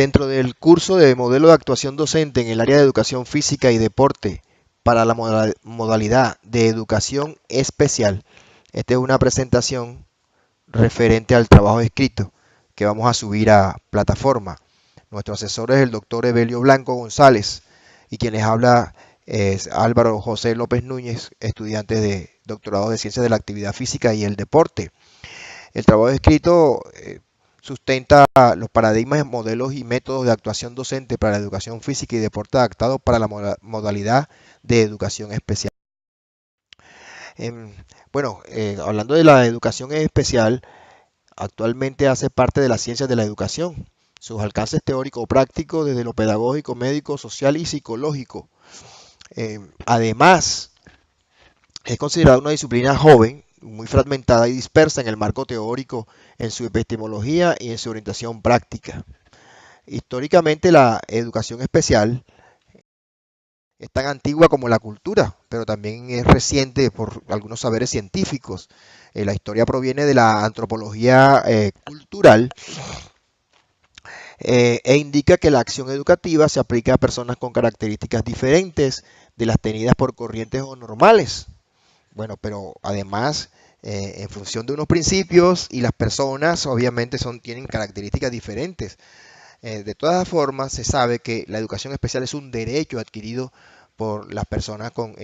Dentro del curso de modelo de actuación docente en el área de educación física y deporte para la modalidad de educación especial, esta es una presentación referente al trabajo escrito que vamos a subir a plataforma. Nuestro asesor es el doctor Evelio Blanco González y quien les habla es Álvaro José López Núñez, estudiante de doctorado de Ciencias de la Actividad Física y el Deporte. El trabajo escrito sustenta los paradigmas, modelos y métodos de actuación docente para la educación física y deporte adaptados para la modalidad de educación especial. Bueno, hablando de la educación especial, actualmente hace parte de las ciencias de la educación. Sus alcances teórico-prácticos desde lo pedagógico, médico, social y psicológico. Además, es considerada una disciplina joven, muy fragmentada y dispersa en el marco teórico, en su epistemología y en su orientación práctica. Históricamente, la educación especial es tan antigua como la cultura, pero también es reciente por algunos saberes científicos. La historia proviene de la antropología cultural e indica que la acción educativa se aplica a personas con características diferentes de las tenidas por corrientes o normales. Bueno, pero además, en función de unos principios y las personas obviamente tienen características diferentes. De todas formas, se sabe que la educación especial es un derecho adquirido por las personas con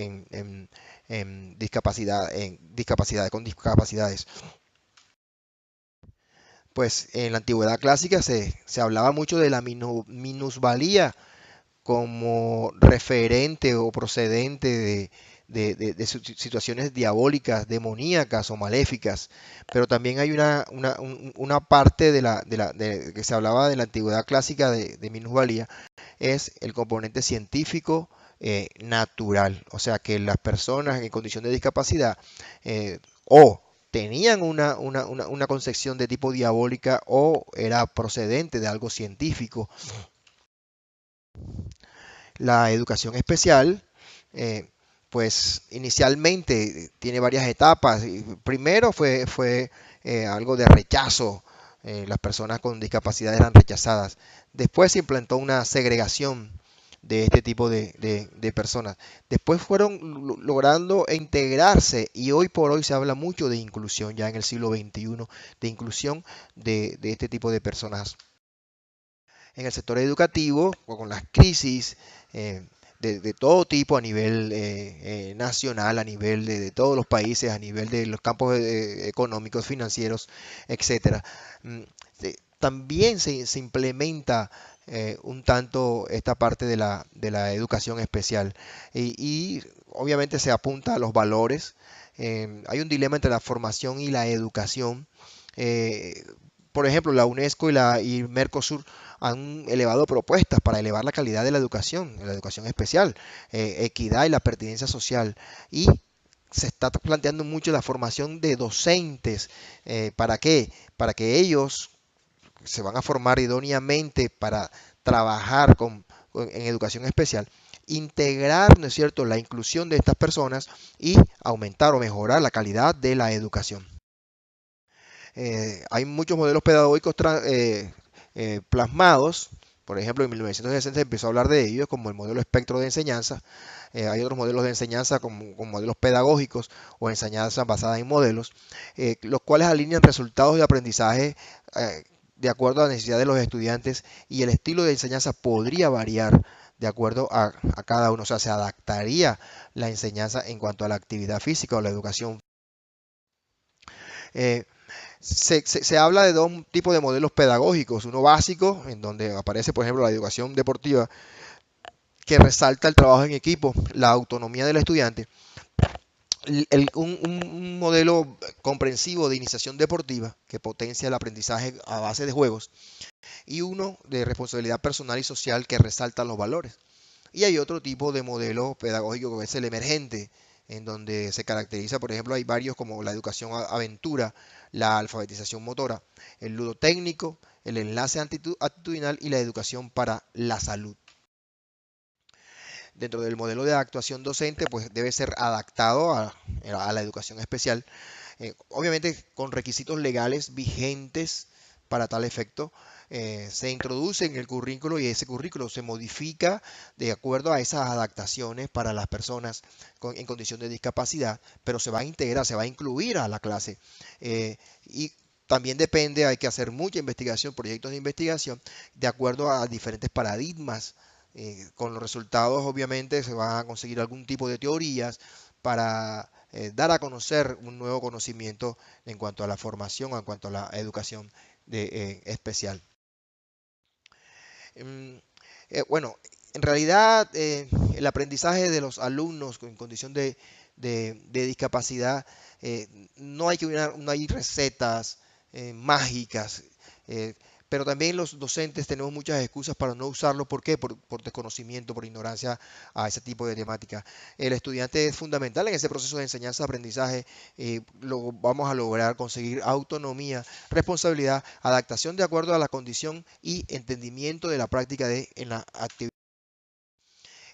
discapacidades. Pues en la antigüedad clásica se hablaba mucho de la minusvalía como referente o procedente de situaciones diabólicas, demoníacas o maléficas. Pero también hay una parte que se hablaba de la antigüedad clásica de minusvalía, es el componente científico natural. O sea que las personas en condición de discapacidad o tenían una concepción de tipo diabólica o era procedente de algo científico. La educación especial, eh, pues inicialmente tiene varias etapas. Primero fue algo de rechazo. Las personas con discapacidad eran rechazadas. Después se implantó una segregación de este tipo de personas. Después fueron logrando integrarse y hoy por hoy se habla mucho de inclusión, ya en el siglo XXI, de inclusión de este tipo de personas en el sector educativo, con las crisis eh, de todo tipo a nivel nacional, a nivel de todos los países, a nivel de los campos económicos, financieros, etcétera. Mm, También se implementa un tanto esta parte de la educación especial y obviamente se apunta a los valores. Hay un dilema entre la formación y la educación. Eh, por ejemplo, la UNESCO y Mercosur han elevado propuestas para elevar la calidad de la educación especial, equidad y la pertinencia social. Y se está planteando mucho la formación de docentes. ¿Para qué? Para que ellos se van a formar idóneamente para trabajar en educación especial, integrar, ¿no es cierto?, la inclusión de estas personas y aumentar o mejorar la calidad de la educación. Hay muchos modelos pedagógicos plasmados. Por ejemplo, en 1960 se empezó a hablar de ellos como el modelo espectro de enseñanza. Hay otros modelos de enseñanza como modelos pedagógicos o enseñanza basada en modelos, los cuales alinean resultados de aprendizaje de acuerdo a la necesidad de los estudiantes y el estilo de enseñanza podría variar de acuerdo a cada uno. O sea, se adaptaría la enseñanza en cuanto a la actividad física o la educación. Eh, se habla de dos tipos de modelos pedagógicos, uno básico, en donde aparece, por ejemplo, la educación deportiva, que resalta el trabajo en equipo, la autonomía del estudiante, un modelo comprensivo de iniciación deportiva, que potencia el aprendizaje a base de juegos, y uno de responsabilidad personal y social, que resalta los valores. Y hay otro tipo de modelo pedagógico que es el emergente, en donde se caracteriza, por ejemplo, hay varios como la educación aventura, la alfabetización motora, el ludotécnico, el enlace actitudinal y la educación para la salud. Dentro del modelo de actuación docente, pues debe ser adaptado a la educación especial, obviamente con requisitos legales vigentes para tal efecto, se introduce en el currículo y ese currículo se modifica de acuerdo a esas adaptaciones para las personas en condición de discapacidad, pero se va a integrar, se va a incluir a la clase. Y también depende, hay que hacer mucha investigación, proyectos de investigación, de acuerdo a diferentes paradigmas. Con los resultados, obviamente, se van a conseguir algún tipo de teorías para dar a conocer un nuevo conocimiento en cuanto a la formación, en cuanto a la educación especial. Mm, bueno, en realidad el aprendizaje de los alumnos en condición de discapacidad, eh, no hay recetas mágicas, eh, pero también los docentes tenemos muchas excusas para no usarlo. ¿Por qué? Por desconocimiento, por ignorancia a ese tipo de temática. El estudiante es fundamental en ese proceso de enseñanza-aprendizaje. Lo vamos a lograr conseguir autonomía, responsabilidad, adaptación de acuerdo a la condición y entendimiento de la práctica en la actividad.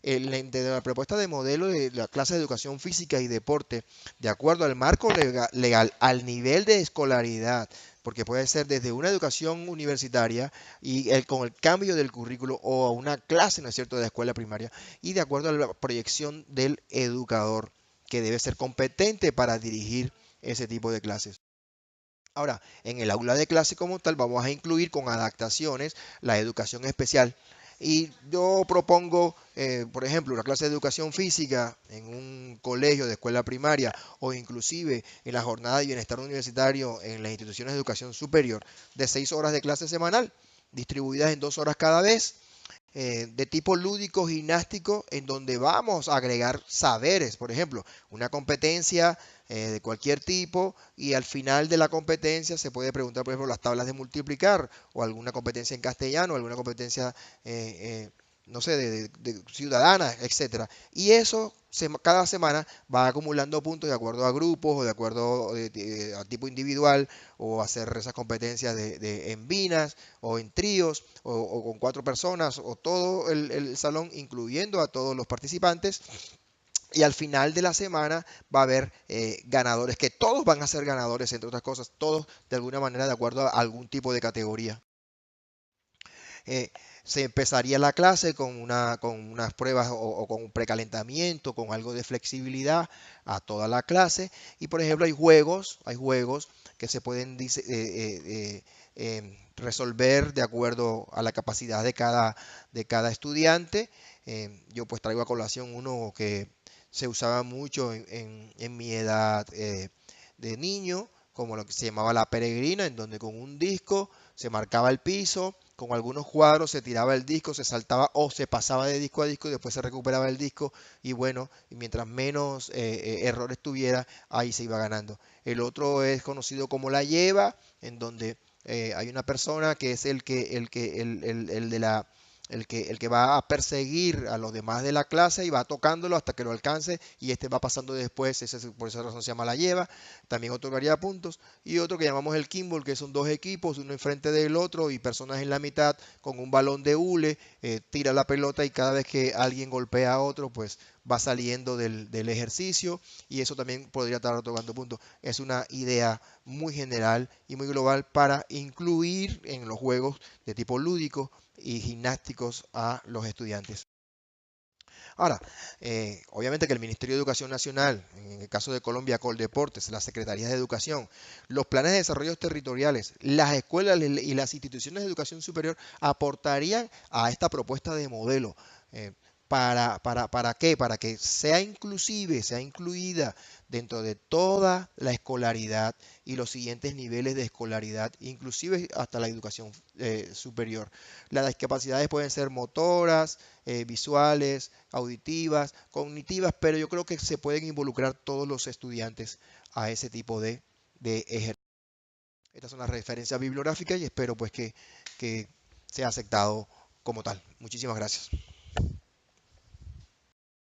De la propuesta de modelo de la clase de educación física y deporte, de acuerdo al marco legal, al nivel de escolaridad, porque puede ser desde una educación universitaria y con el cambio del currículo o a una clase, ¿no es cierto?, de la escuela primaria, y de acuerdo a la proyección del educador, que debe ser competente para dirigir ese tipo de clases. Ahora, en el aula de clase como tal, vamos a incluir con adaptaciones la educación especial. Y yo propongo, por ejemplo, una clase de educación física en un colegio de escuela primaria o inclusive en la jornada de bienestar universitario en las instituciones de educación superior de 6 horas de clase semanal, distribuidas en 2 horas cada vez, de tipo lúdico gimnástico, en donde vamos a agregar saberes, por ejemplo, una competencia de cualquier tipo, y al final de la competencia se puede preguntar, por ejemplo, las tablas de multiplicar o alguna competencia en castellano, alguna competencia, no sé, de ciudadana, etcétera. Y eso cada semana va acumulando puntos de acuerdo a grupos o de acuerdo a tipo individual, o hacer esas competencias en binas o en tríos o con 4 personas o todo el salón, incluyendo a todos los participantes. Y al final de la semana va a haber ganadores, que todos van a ser ganadores, entre otras cosas, todos de alguna manera de acuerdo a algún tipo de categoría. Eh, Se empezaría la clase con unas pruebas o con un precalentamiento, con algo de flexibilidad a toda la clase. Y por ejemplo, hay juegos que se pueden resolver de acuerdo a la capacidad de cada estudiante. Yo pues traigo a colación uno que se usaba mucho en mi edad de niño, como lo que se llamaba la peregrina, en donde con un disco se marcaba el piso, con algunos cuadros se tiraba el disco, se saltaba o se pasaba de disco a disco y después se recuperaba el disco, y bueno, mientras menos errores tuviera, ahí se iba ganando. El otro es conocido como la lleva, en donde hay una persona que es el de la el que va a perseguir a los demás de la clase y va tocándolo hasta que lo alcance, y este va pasando después, por esa razón se llama la lleva. También otorgaría puntos. Y otro que llamamos el kimball, que son dos equipos, uno enfrente del otro y personas en la mitad con un balón de hule, tira la pelota y cada vez que alguien golpea a otro, pues va saliendo del ejercicio, y eso también podría estar otorgando puntos. Es una idea muy general y muy global para incluir en los juegos de tipo lúdico y gimnásticos a los estudiantes. Ahora, obviamente que el Ministerio de Educación Nacional, en el caso de Colombia, Coldeportes, las Secretarías de Educación, los planes de desarrollo territoriales, las escuelas y las instituciones de educación superior aportarían a esta propuesta de modelo. eh, ¿Para qué? Para que sea inclusive, sea incluida dentro de toda la escolaridad y los siguientes niveles de escolaridad, inclusive hasta la educación superior. Las discapacidades pueden ser motoras, visuales, auditivas, cognitivas, pero yo creo que se pueden involucrar todos los estudiantes a ese tipo de ejercicios. Estas son las referencias bibliográficas y espero pues que sea aceptado como tal. Muchísimas gracias.